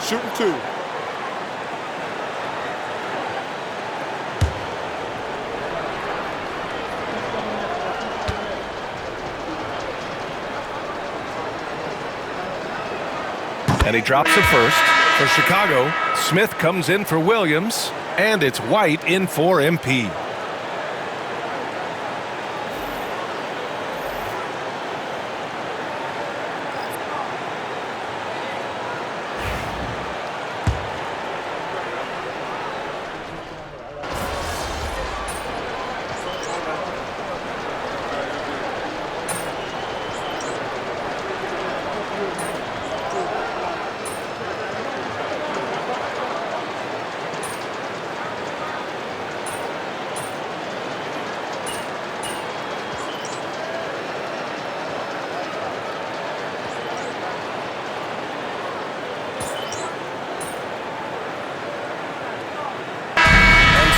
shooting 2. And he drops it first. For Chicago, Smith comes in for Williams, and it's White in for MP.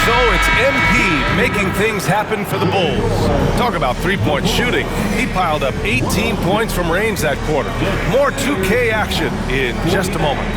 So it's MP making things happen for the Bulls. Talk about three-point shooting. He piled up 18 points from range that quarter. More 2K action in just a moment.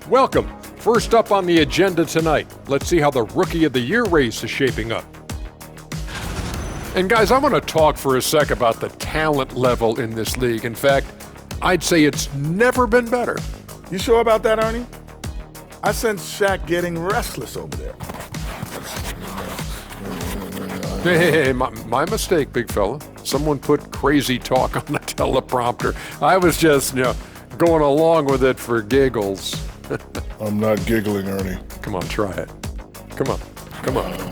Welcome. First up on the agenda tonight, let's see how the Rookie of the Year race is shaping up. And guys, I want to talk for a sec about the talent level in this league. In fact, I'd say it's never been better. You sure about that, Ernie? I sense Shaq getting restless over there. Hey, my mistake, big fella. Someone put crazy talk on the teleprompter. I was just, going along with it for giggles. I'm not giggling, Ernie. Come on, try it. Come on.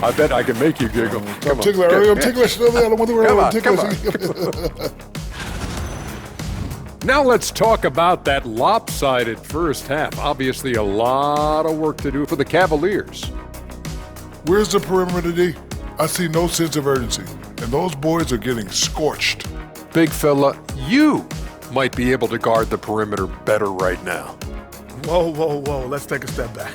I bet I can make you giggle. I'm ticklish, Ernie. I'm ticklish. I don't want to worry about ticklish. Now let's talk about that lopsided first half. Obviously, a lot of work to do for the Cavaliers. Where's the perimeter, D? I see no sense of urgency, and those boys are getting scorched. Big fella, you might be able to guard the perimeter better right now. Whoa. Let's take a step back.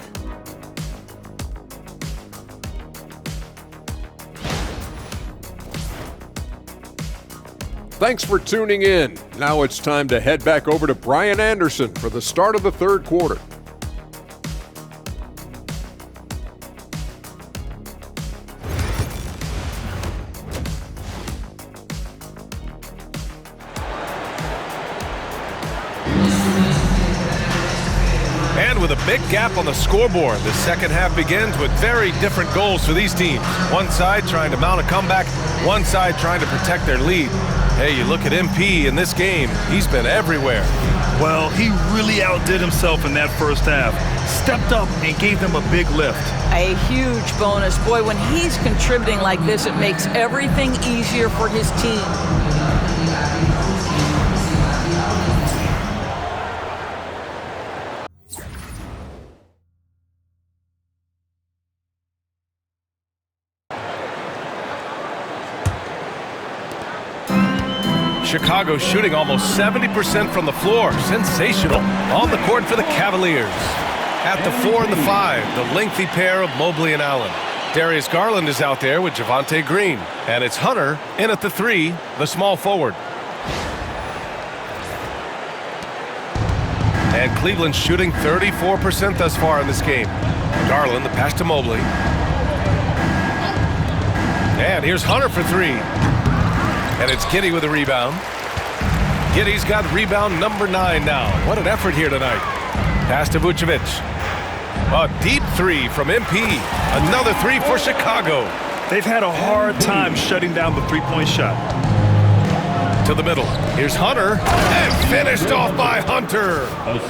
Thanks for tuning in. Now it's time to head back over to Brian Anderson for the start of the third quarter. And with a big gap on the scoreboard, the second half begins with very different goals for these teams. One side trying to mount a comeback, one side trying to protect their lead. Hey, you look at MP in this game, he's been everywhere. Well, he really outdid himself in that first half. Stepped up and gave them a big lift. A huge bonus. Boy, when he's contributing like this, it makes everything easier for his team. Chicago shooting almost 70% from the floor. Sensational. On the court for the Cavaliers. At the 4 and the 5, the lengthy pair of Mobley and Allen. Darius Garland is out there with Javonte Green. And it's Hunter in at the 3, the small forward. And Cleveland shooting 34% thus far in this game. Garland, the pass to Mobley. And here's Hunter for 3. And it's Giddey with a rebound. Giddey's got rebound number 9 now. What an effort here tonight. Pass to Vucevic. A deep 3 from MP. Another 3 for Chicago. They've had a hard time shutting down the three-point shot. To the middle. Here's Hunter. And finished off by Hunter.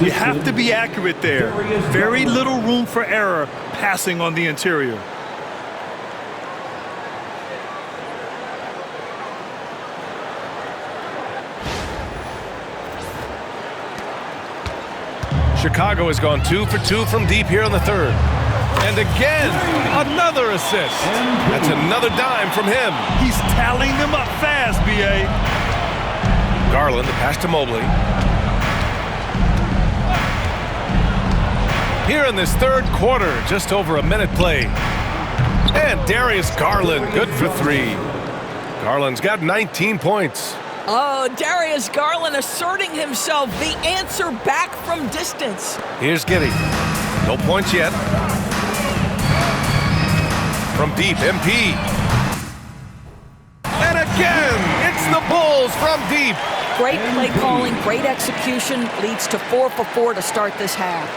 You have to be accurate there. Very little room for error passing on the interior. Chicago has gone 2 for 2 from deep here in the third. And again, another assist. That's another dime from him. He's tallying them up fast, B.A. Garland, the pass to Mobley. Here in this third quarter, just over a minute played. And Darius Garland, good for three. Garland's got 19 points. Oh, Darius Garland asserting himself, the answer back from distance. Here's Giddey. No points yet. From deep, MP. And again, it's the Bulls from deep. Great play calling, great execution, leads to 4 for 4 to start this half.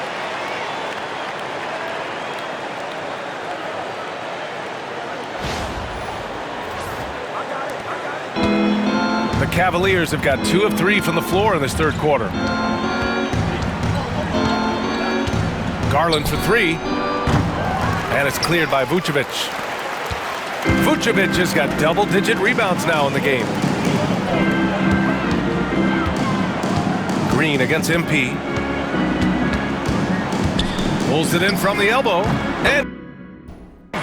The Cavaliers have got 2 of 3 from the floor in this third quarter. Garland for 3. And it's cleared by Vucevic. Vucevic has got double-digit rebounds now in the game. Green against MP. Pulls it in from the elbow. And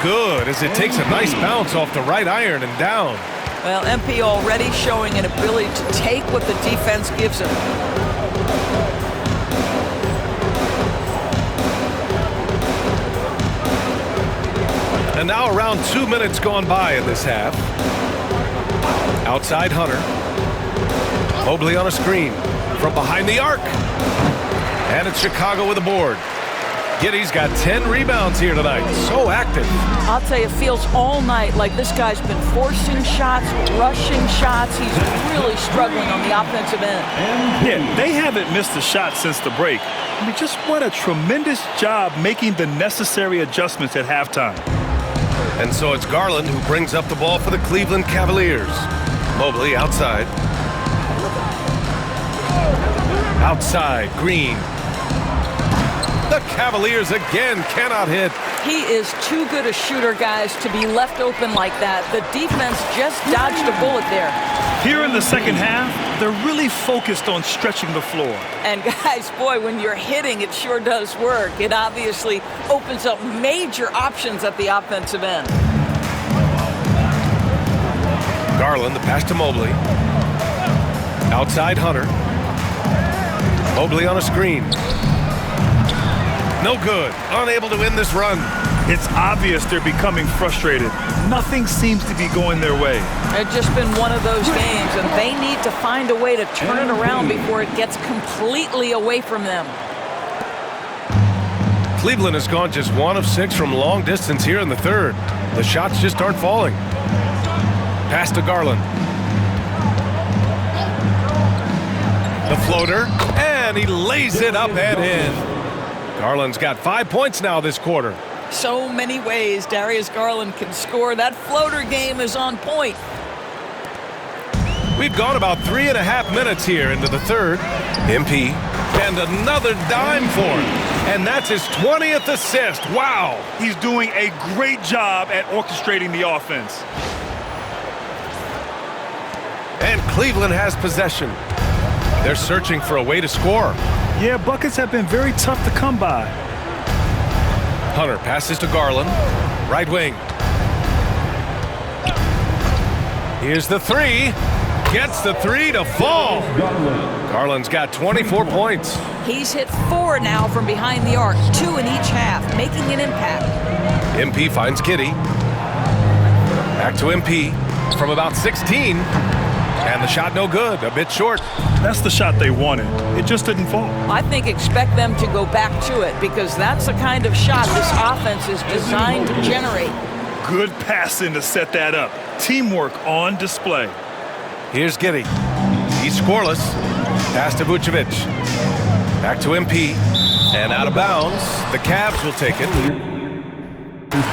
good as it takes a nice bounce off the right iron and down. Well, MP already showing an ability to take what the defense gives him. And now around 2 minutes gone by in this half. Outside Hunter. Mobley on a screen from behind the arc. And it's Chicago with a board. Giddey's got 10 rebounds here tonight. So active. I'll tell you, it feels all night like this guy's been forcing shots, rushing shots. He's really struggling on the offensive end. Yeah, they haven't missed a shot since the break. I mean, just what a tremendous job making the necessary adjustments at halftime. And so it's Garland who brings up the ball for the Cleveland Cavaliers. Mobley outside. Outside, Green. The Cavaliers again cannot hit. He is too good a shooter, guys, to be left open like that. The defense just dodged a bullet there. Here in the second half, they're really focused on stretching the floor. And guys, boy, when you're hitting, it sure does work. It obviously opens up major options at the offensive end. Garland, the pass to Mobley. Outside Hunter. Mobley on a screen. No good. Unable to win this run. It's obvious they're becoming frustrated. Nothing seems to be going their way. It's just been one of those games, and they need to find a way to turn it around before it gets completely away from them. Cleveland has gone just 1 of 6 from long distance here in the third. The shots just aren't falling. Pass to Garland. The floater, and he lays it up and in. Garland's got 5 points now this quarter. So many ways Darius Garland can score. That floater game is on point. We've gone about 3.5 minutes here into the third. MP, and another dime for him. And that's his 20th assist. Wow. He's doing a great job at orchestrating the offense. And Cleveland has possession. They're searching for a way to score. Yeah, buckets have been very tough to come by. Hunter passes to Garland. Right wing. Here's the three. Gets the three to fall. Garland's got 24 points. He's hit 4 now from behind the arc, 2 in each half, making an impact. MP finds Giddey. Back to MP from about 16. And the shot no good, a bit short. That's the shot they wanted. It just didn't fall. I think expect them to go back to it because that's the kind of shot this offense is designed to generate. Good passing to set that up. Teamwork on display. Here's Giddey. He's scoreless. Pass to Vucevic. Back to MP. And out of bounds. The Cavs will take it.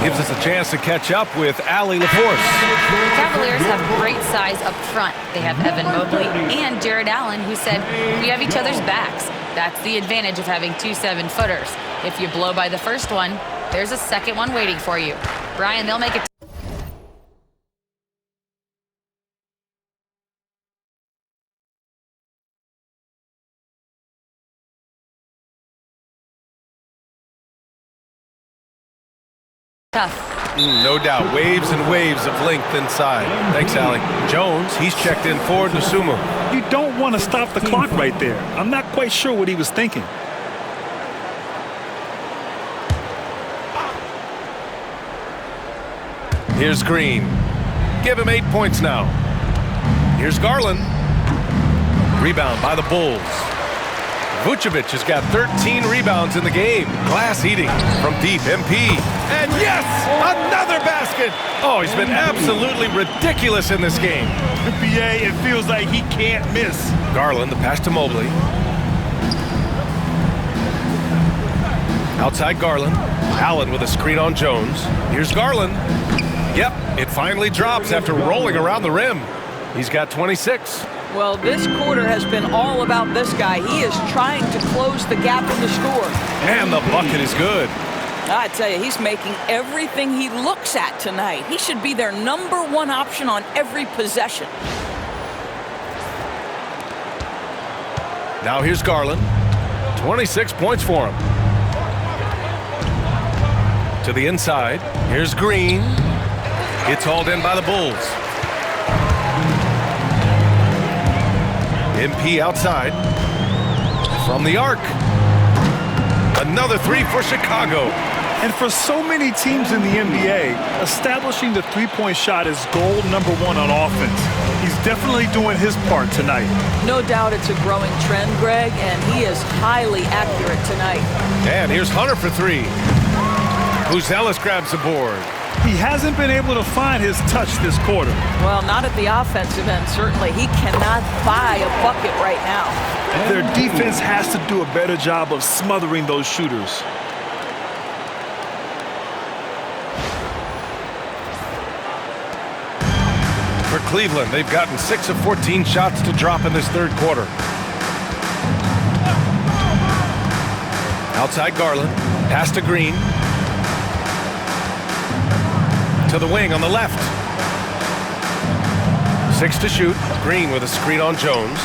Gives us a chance to catch up with Allie LaForce. The Cavaliers have great size up front. They have Evan Mobley and Jared Allen, who said, we have each other's backs. That's the advantage of having 2 7-footers. If you blow by the first one, there's a second one waiting for you. Brian, they'll make it. Tough. No doubt. Waves and waves of length inside. Thanks, Allie. Jones, he's checked in forward to Sumo. You don't want to stop the clock right there. I'm not quite sure what he was thinking. Here's Green. Give him 8 points now. Here's Garland. Rebound by the Bulls. Vucevic has got 13 rebounds in the game. Glass eating from deep. MP. And yes, another basket. Oh, he's been absolutely ridiculous in this game. BA, it feels like he can't miss. Garland, the pass to Mobley. Outside Garland. Allen with a screen on Jones. Here's Garland. Yep, it finally drops after rolling around the rim. He's got 26. Well, this quarter has been all about this guy. He is trying to close the gap in the score. And the bucket is good. I tell you, he's making everything he looks at tonight. He should be their #1 option on every possession. Now here's Garland. 26 points for him. To the inside. Here's Green. It's hauled in by the Bulls. MP outside. From the arc. Another three for Chicago. And for so many teams in the NBA, establishing the three-point shot is goal #1 on offense. He's definitely doing his part tonight. No doubt it's a growing trend, Greg, and he is highly accurate tonight. And here's Hunter for three. Buzelis grabs the board. He hasn't been able to find his touch this quarter. Well, not at the offensive end, certainly. He cannot buy a bucket right now. Their defense has to do a better job of smothering those shooters. For Cleveland, they've gotten 6 of 14 shots to drop in this third quarter. Outside Garland. Pass to Green. To the wing on the left. 6 to shoot. Green with a screen on Jones.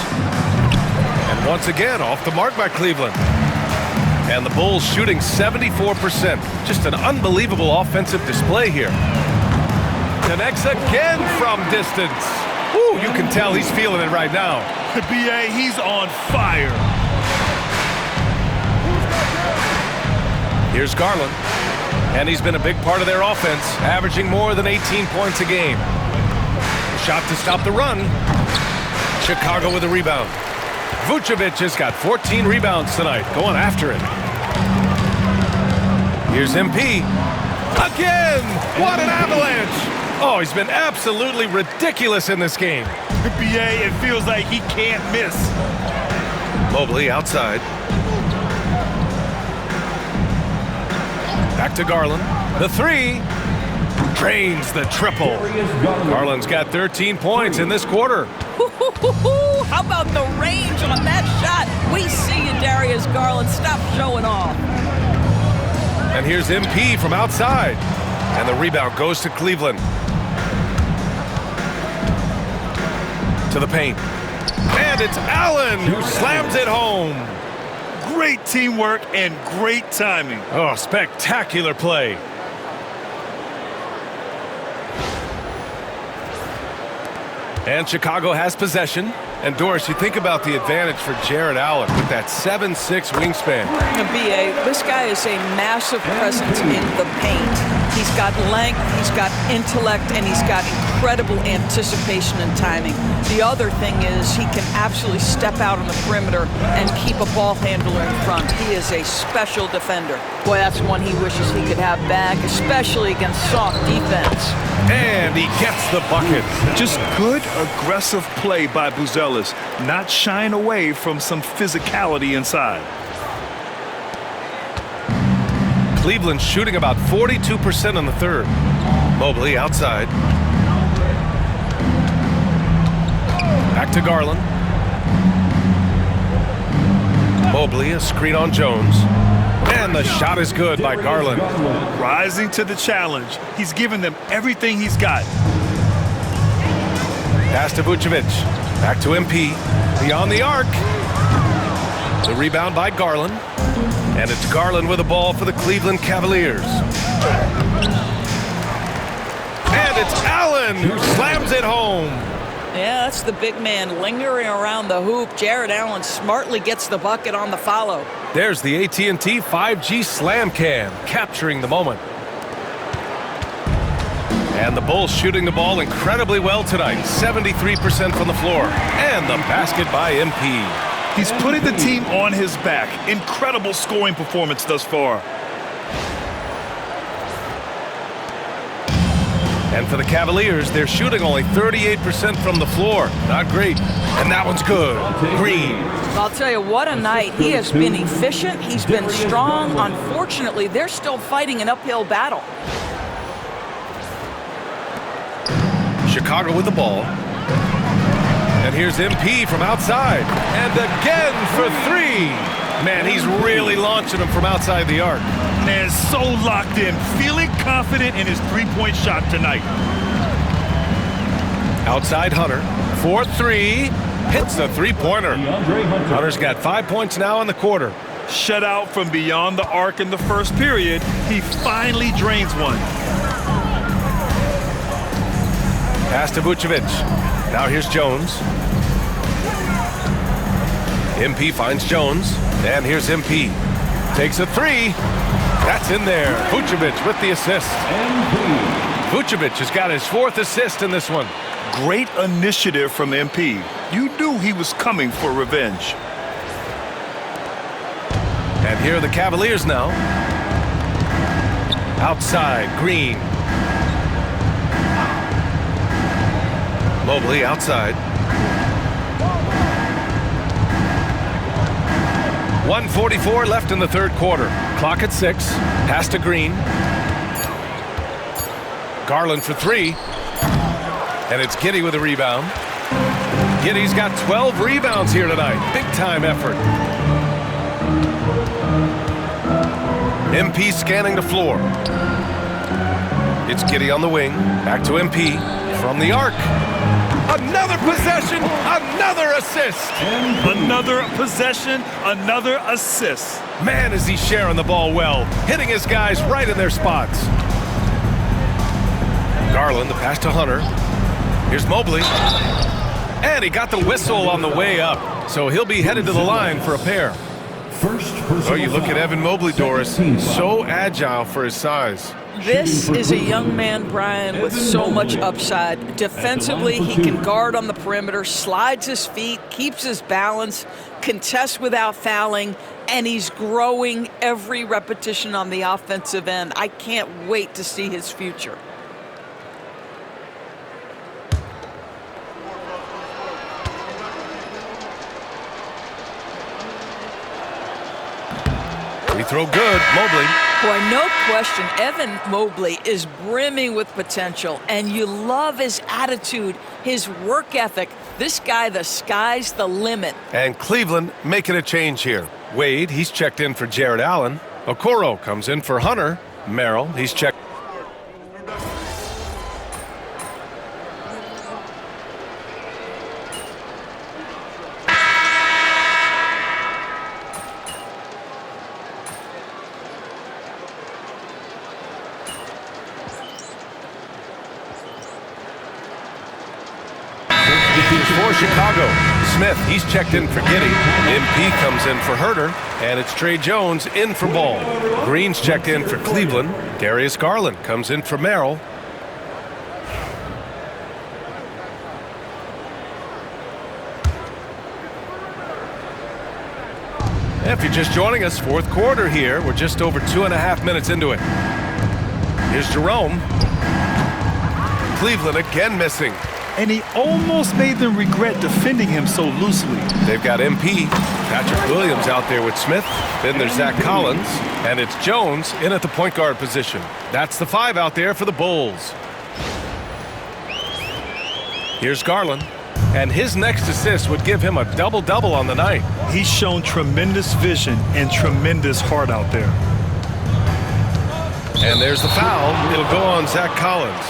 And once again, off the mark by Cleveland. And the Bulls shooting 74%. Just an unbelievable offensive display here. Connects again from distance. Ooh, you can tell he's feeling it right now. BA, he's on fire. Here's Garland. And he's been a big part of their offense, averaging more than 18 points a game. Shot to stop the run. Chicago with a rebound. Vucevic has got 14 rebounds tonight, going after it. Here's MP. Again! What an avalanche! Oh, he's been absolutely ridiculous in this game. BA, it feels like he can't miss. Mobley outside. Back to Garland. The three. Drains the triple. Garland's got 13 points in this quarter. How about the range on that shot? We see you, Darius Garland. Stop showing off. And here's MP from outside. And the rebound goes to Cleveland. To the paint. And it's Allen who slams it home. Great teamwork and great timing. Oh, spectacular play. And Chicago has possession. And Doris, you think about the advantage for Jared Allen with that 7'6" wingspan. BA, this guy is a massive presence in the paint. He's got length, he's got intellect, and he's got incredible anticipation and timing. The other thing is he can absolutely step out on the perimeter and keep a ball handler in front. He is a special defender. Boy, that's one he wishes he could have back, especially against soft defense. And he gets the bucket. Just good, aggressive play by Buzelis, not shying away from some physicality inside. Cleveland shooting about 42% in the third. Mobley outside. Back to Garland. Mobley, a screen on Jones. And the shot is good by Garland. Rising to the challenge. He's given them everything he's got. Pass to Vucevic. Back to MP. Beyond the arc. The rebound by Garland. And it's Garland with the ball for the Cleveland Cavaliers. it's Allen who slams it home. Yeah, that's the big man lingering around the hoop. Jared Allen smartly gets the bucket on the follow. There's the AT&T 5G Slam Cam, capturing the moment. And the Bulls shooting the ball incredibly well tonight, 73% from the floor. And the basket by MP. He's putting the team on his back. Incredible scoring performance thus far. And for the Cavaliers, they're shooting only 38% from the floor. Not great. And that one's good. Green. I'll tell you, what a night. He has been efficient. He's been strong. Unfortunately, they're still fighting an uphill battle. Chicago with the ball. And here's MP from outside. And again for three. Man, he's really launching them from outside the arc. Man, so locked in, feeling confident in his three-point shot tonight. Outside Hunter, 4-3, hits the three-pointer. Hunter's got 5 points now in the quarter. Shut out from beyond the arc in the first period, he finally drains one. Pass to Vucevic. Now here's Jones. MP finds Jones, and here's MP. Takes a three. That's in there. Vucevic with the assist. Vucevic has got his 4th assist in this one. Great initiative from MP. You knew he was coming for revenge. And here are the Cavaliers now. Outside, Green. Mobley outside. 1:44 left in the third quarter. Clock at 6. Pass to Green. Garland for three. And it's Giddey with a rebound. Giddey's got 12 rebounds here tonight. Big time effort. MP scanning the floor. It's Giddey on the wing. Back to MP. From the arc. Another possession, another assist. Another possession, another assist. Man, is he sharing the ball well, hitting his guys right in their spots. Garland, the pass to Hunter. Here's Mobley. And he got the whistle on the way up, so he'll be headed to the line for a pair. Oh, you look at Evan Mobley, Doris, so agile for his size. This is a young man, Brian, with so much upside. Defensively, he can guard on the perimeter, slides his feet, keeps his balance, contests without fouling, and he's growing every repetition on the offensive end. I can't wait to see his future. Free throw good, Mobley. Boy, no question, Evan Mobley is brimming with potential, and you love his attitude, his work ethic. This guy, the sky's the limit. And Cleveland making a change here. Wade, he's checked in for Jared Allen. Okoro comes in for Hunter. Merrill, he's checked. For Chicago, Smith, he's checked in for Giddey. MP comes in for Herter, and it's Trey Jones in for Ball. Green's checked in for Cleveland. Darius Garland comes in for Merrill. If you're just joining us, fourth quarter here. We're just over 2.5 minutes into it. Here's Jerome. Cleveland again missing. And he almost made them regret defending him so loosely. They've got MP, Patrick Williams out there with Smith. Then there's Zach Collins, and it's Jones in at the point guard position. That's the 5 out there for the Bulls. Here's Garland, and his next assist would give him a double-double on the night. He's shown tremendous vision and tremendous heart out there. And there's the foul. It'll go on Zach Collins.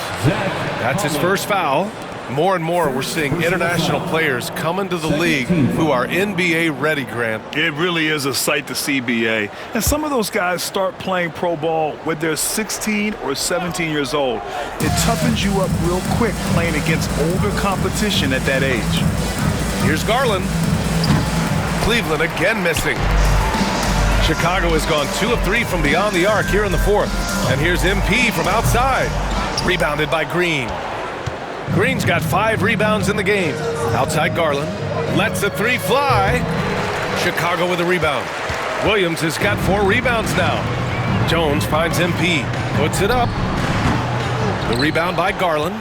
That's his first foul. More and more, we're seeing international players come into the league who are NBA ready, Grant. It really is a sight to see, BA. And some of those guys start playing pro ball when they're 16 or 17 years old. It toughens you up real quick playing against older competition at that age. Here's Garland. Cleveland again missing. Chicago has gone 2 of 3 from beyond the arc here in the fourth. And here's MP from outside. Rebounded by Green. Green's got 5 rebounds in the game. Outside Garland. Lets the 3 fly. Chicago with a rebound. Williams has got 4 rebounds now. Jones finds MP. Puts it up. The rebound by Garland.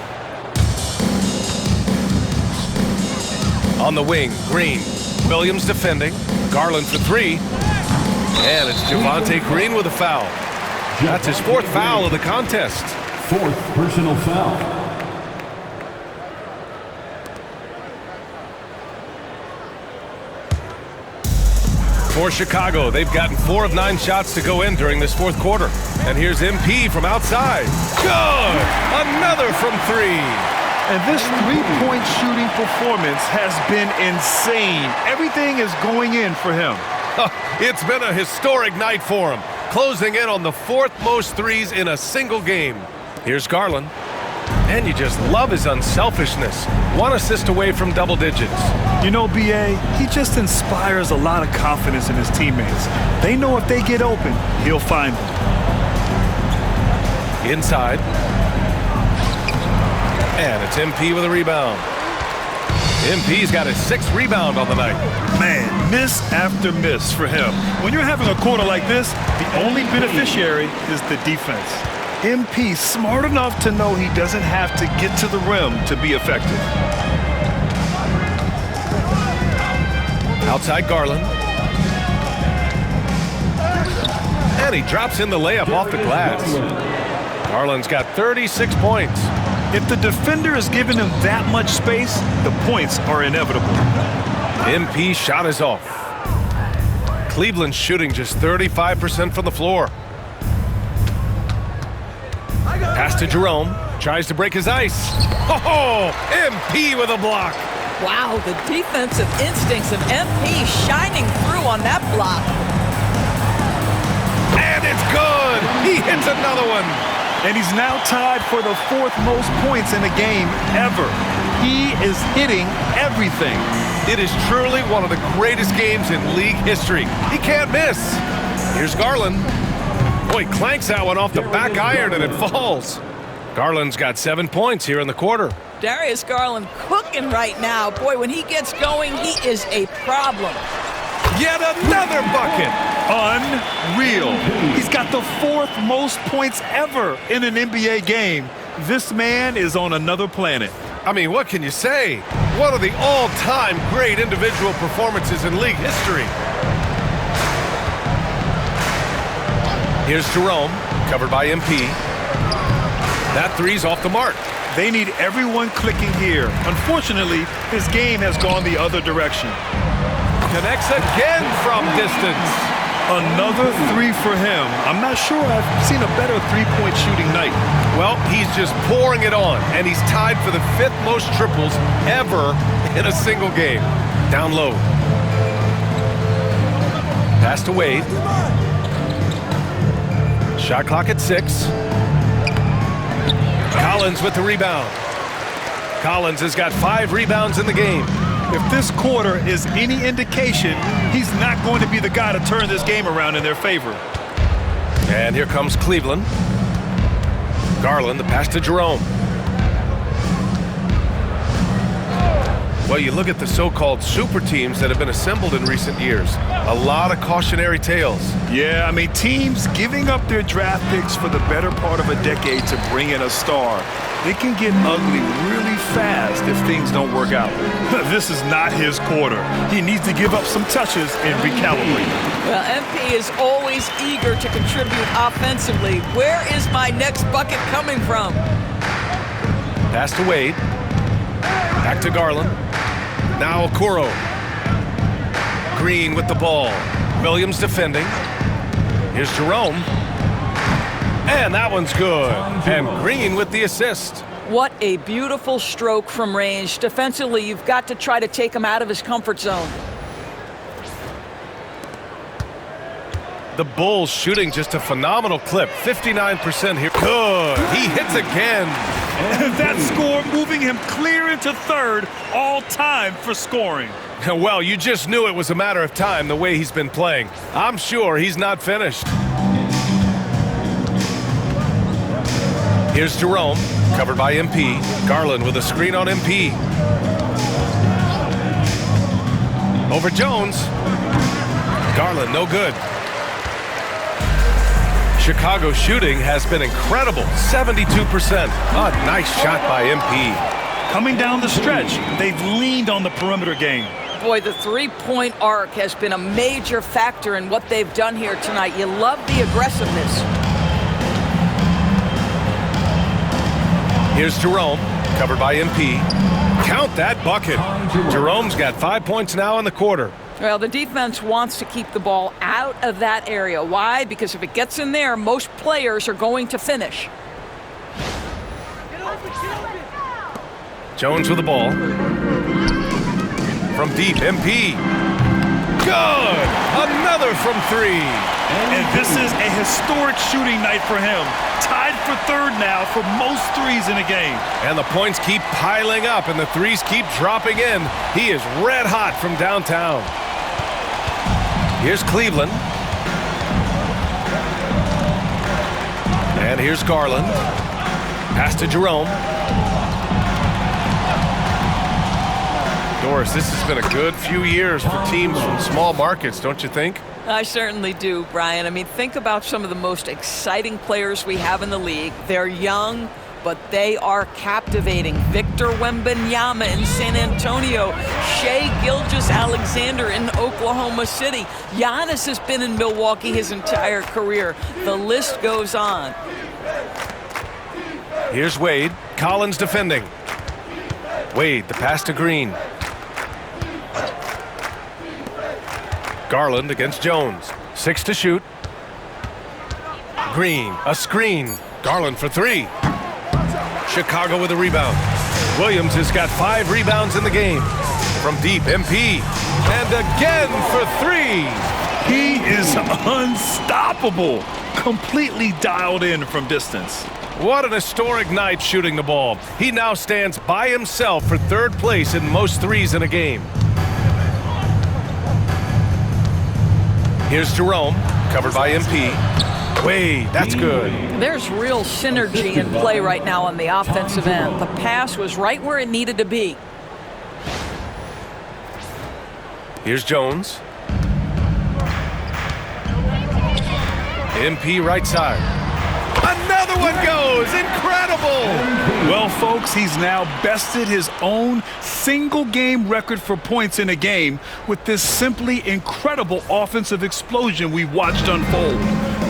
On the wing, Green. Williams defending. Garland for 3. And it's Javonte Green with a foul. That's his 4th foul of the contest. 4th personal foul. For Chicago, they've gotten 4 of 9 shots to go in during this 4th quarter. And here's MP from outside. Good! Another from 3. And this three-point shooting performance has been insane. Everything is going in for him. It's been a historic night for him, closing in on the 4th most threes in a single game. Here's Garland. And you just love his unselfishness. 1 assist away from double digits. You know, BA, he just inspires a lot of confidence in his teammates. They know if they get open, he'll find them. Inside. And it's MP with a rebound. MP's got his 6th rebound on the night. Man, miss after miss for him. When you're having a quarter like this, the only beneficiary is the defense. MP smart enough to know he doesn't have to get to the rim to be effective. Outside Garland. And he drops in the layup off the glass. Garland's got 36 points. If the defender is giving him that much space, the points are inevitable. MP shot is off. Cleveland shooting just 35% from the floor. Pass to Jerome. Tries to break his ice. Oh, MP with a block. Wow, the defensive instincts of MP shining through on that block. And it's good. He hits another one. And he's now tied for the 4th most points in a game ever. He is hitting everything. It is truly one of the greatest games in league history. He can't miss. Here's Garland. Boy, clanks that one off the back iron and it falls. Garland's got 7 points here in the quarter. Darius Garland cooking right now. Boy, when he gets going, he is a problem. Yet another bucket. Unreal. He's got the 4th most points ever in an NBA game. This man is on another planet. I mean, what can you say? One of the all-time great individual performances in league history. Here's Jerome, covered by MP. That 3's off the mark. They need everyone clicking here. Unfortunately, his game has gone the other direction. Connects again from distance. Another 3 for him. I'm not sure I've seen a better three-point shooting night. Well, he's just pouring it on, and he's tied for the 5th most triples ever in a single game. Down low. Pass to Wade. Shot clock at 6. Collins with the rebound. Collins has got 5 rebounds in the game. If this quarter is any indication, he's not going to be the guy to turn this game around in their favor. And here comes Cleveland. Garland, the pass to Jerome. Well, you look at the so-called super teams that have been assembled in recent years. A lot of cautionary tales. Yeah, I mean, teams giving up their draft picks for the better part of a decade to bring in a star. It can get ugly really fast if things don't work out. This is not his quarter. He needs to give up some touches and recalibrate. Well, MP is always eager to contribute offensively. Where is my next bucket coming from? Pass to Wade. Back to Garland. Now Okoro. Green with the ball. Williams defending. Here's Jerome. And that one's good. And Green with the assist. What a beautiful stroke from range. Defensively, you've got to try to take him out of his comfort zone. The Bulls shooting just a phenomenal clip. 59% here. Good. He hits again. And that score moving him clear into third, all time for scoring. Well, you just knew it was a matter of time the way he's been playing. I'm sure he's not finished. Here's Jerome, covered by MP. Garland with a screen on MP. Over Jones. Garland, no good. Chicago shooting has been incredible, 72%. A nice shot by MP. Coming down the stretch, they've leaned on the perimeter game. Boy, the three-point arc has been a major factor in what they've done here tonight. You love the aggressiveness. Here's Jerome, covered by MP. Count that bucket. Jerome's got 5 points now in the quarter. Well, the defense wants to keep the ball out of that area. Why? Because if it gets in there, most players are going to finish. Jones with the ball. From deep, MP. Good! Another from three. And this is a historic shooting night for him. Tied for third now for most threes in a game. And the points keep piling up and the threes keep dropping in. He is red hot from downtown. Here's Cleveland. And here's Garland. Pass to Jerome. Doris, this has been a good few years for teams from small markets, don't you think? I certainly do, Brian. I mean, think about some of the most exciting players we have in the league. They're young, but they are captivating. Victor Wembanyama in San Antonio. Shai Gilgeous-Alexander in Oklahoma City. Giannis has been in Milwaukee his entire career. The list goes on. Here's Wade. Collins defending. Wade, the pass to Green. Garland against Jones. 6 to shoot. Green, a screen. Garland for three. Chicago with a rebound. Williams has got 5 rebounds in the game. From deep, MP. And again for three. He is unstoppable. Completely dialed in from distance. What an historic night shooting the ball. He now stands by himself for third place in most threes in a game. Here's Jerome, covered by MP. Wade, that's good. There's real synergy in play right now on the offensive end. The pass was right where it needed to be. Here's Jones. MP right side. Another one goes! Incredible! Well, folks, he's now bested his own single-game record for points in a game with this simply incredible offensive explosion we watched unfold.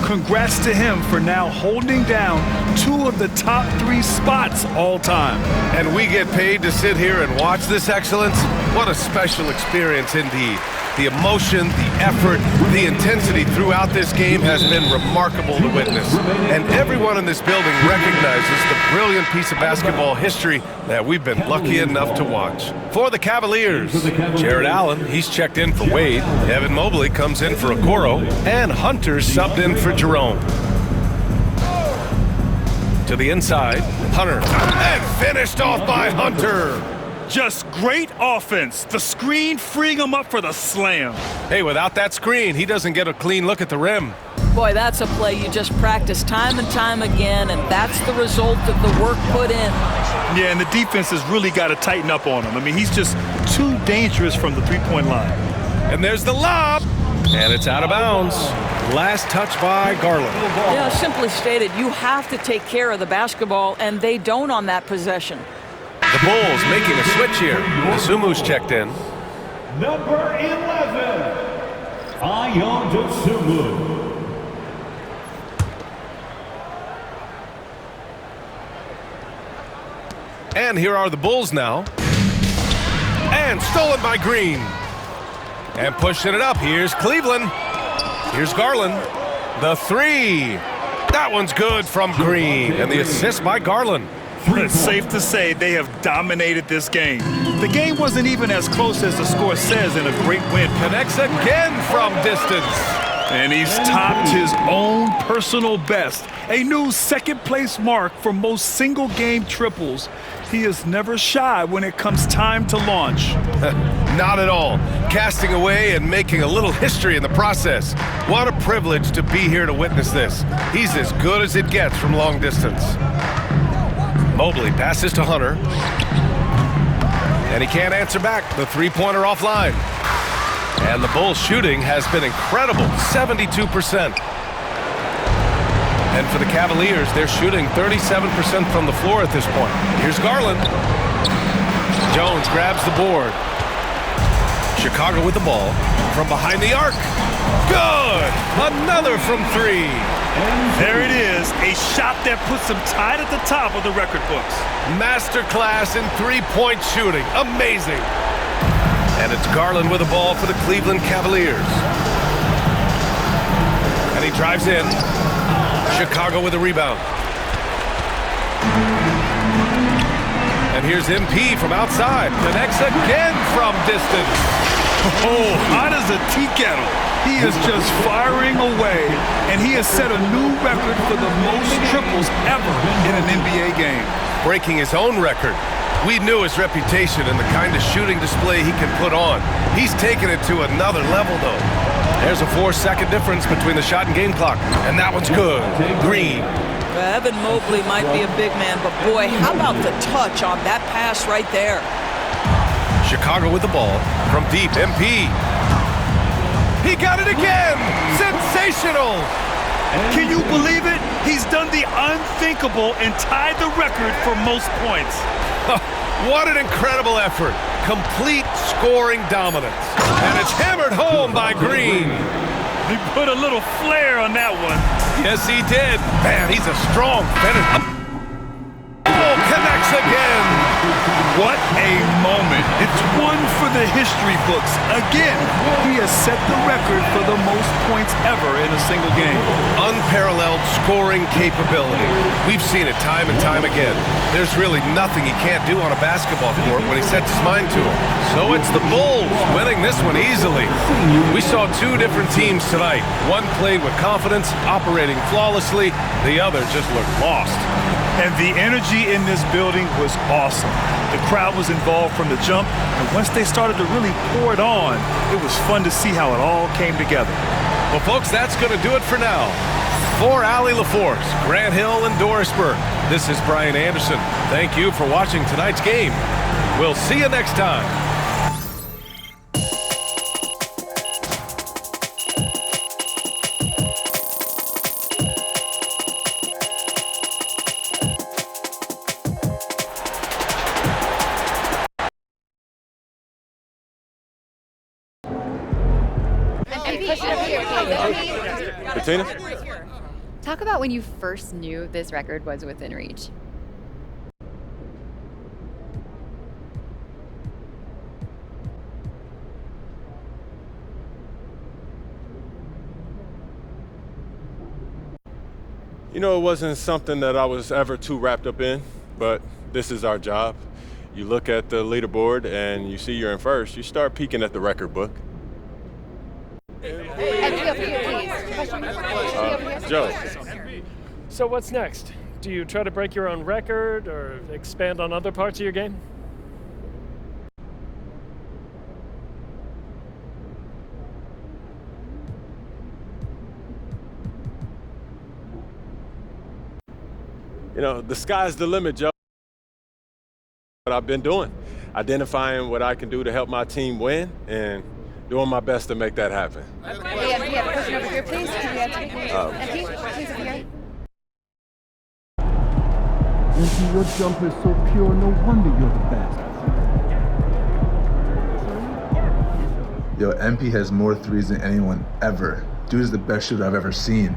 Congrats to him for now holding down 2 of the top 3 spots all time. And we get paid to sit here and watch this excellence? What a special experience indeed. The emotion, the effort, the intensity throughout this game has been remarkable to witness. And everyone in this building recognizes the brilliant piece of basketball history that we've been lucky enough to watch. For the Cavaliers, Jared Allen, he's checked in for Wade. Evan Mobley comes in for Okoro. And Hunter subbed in for Jerome. To the inside, Hunter. And finished off by Hunter. Just great offense. The screen freeing him up for the slam. Hey, without that screen, he doesn't get a clean look at the rim. Boy, that's a play you just practice time and time again, and that's the result of the work put in. Yeah, and the defense has really got to tighten up on him. I mean, he's just too dangerous from the three-point line. And there's the lob, and it's out of bounds. Last touch by Garland. Yeah, simply stated, you have to take care of the basketball, and they don't on that possession. The Bulls making a switch here. Asumu's checked in. Number 11, Ayon Dosunmu. And here are the Bulls now. And stolen by Green. And pushing it up. Here's Cleveland. Here's Garland. The three. That one's good from Green. And the assist by Garland. It's safe to say they have dominated this game. The game wasn't even as close as the score says in a great win. Connects again from distance. And he's topped his own personal best. A new second-place mark for most single-game triples. He is never shy when it comes time to launch. Not at all. Casting away and making a little history in the process. What a privilege to be here to witness this. He's as good as it gets from long distance. Mobley passes to Hunter. And he can't answer back. The three-pointer offline. And the Bulls' shooting has been incredible, 72%. And for the Cavaliers, they're shooting 37% from the floor at this point. Here's Garland. Jones grabs the board. Chicago with the ball from behind the arc. Good! Another from three. There it is, a shot that puts them tied at the top of the record books. Masterclass in three-point shooting. Amazing. And it's Garland with the ball for the Cleveland Cavaliers. And he drives in. Chicago with a rebound. And here's MP from outside. Connects again from distance. Oh, hot as a tea kettle. He is just firing away, and he has set a new record for the most triples ever in an NBA game. Breaking his own record. We knew his reputation and the kind of shooting display he can put on. He's taken it to another level, though. There's a 4-second difference between the shot and game clock, and that one's good. Green. Evan Mobley might be a big man, but boy, how about the touch on that pass right there? Chicago with the ball from deep. MP. He got it again! Sensational! Can you believe it? He's done the unthinkable and tied the record for most points. What an incredible effort. Complete scoring dominance. And it's hammered home by Green. He put a little flair on that one. Yes, he did. Man, he's a strong finisher. Oh, connects again. What a moment. It's one for the history books. Again, he has set the record for the most points ever in a single game. Unparalleled scoring capability. We've seen it time and time again. There's really nothing he can't do on a basketball court when he sets his mind to it. So it's the Bulls winning this one easily. We saw two different teams tonight. One played with confidence, operating flawlessly. The other just looked lost. And the energy in this building was awesome. The crowd was involved from the jump, and once they started to really pour it on, it was fun to see how it all came together. Well, folks, that's going to do it for now. For Allie LaForce, Grant Hill, and Dorisburg, this is Brian Anderson. Thank you for watching tonight's game. We'll see you next time. Bettina? Talk about when you first knew this record was within reach. You know, it wasn't something that I was ever too wrapped up in, but this is our job. You look at the leaderboard and you see you're in first, you start peeking at the record book. Joe. So what's next? Do you try to break your own record or expand on other parts of your game? You know, the sky's the limit, Joe. What I've been doing, identifying what I can do to help my team win and doing my best to make that happen. We have a question over here, please. Can you answer? MP, please, over here. MP, your jump is so pure, no wonder you're the best. Yo, MP has more threes than anyone ever. Dude is the best shooter I've ever seen.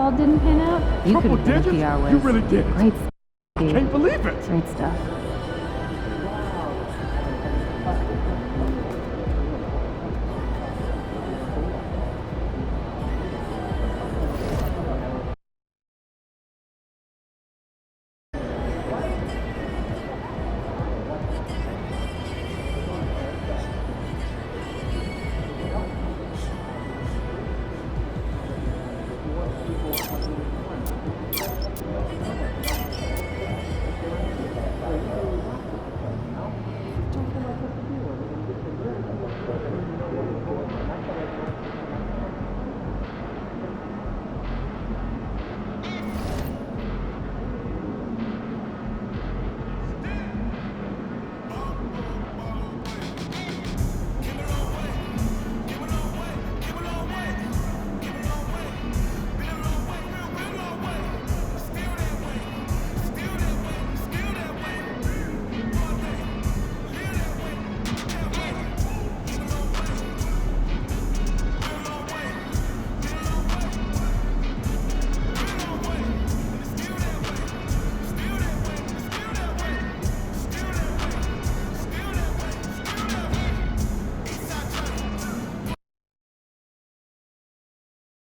basketball didn't pan out, you could have been a PR whiz. You really did. Great stuff, dude. Can't believe it. Great stuff.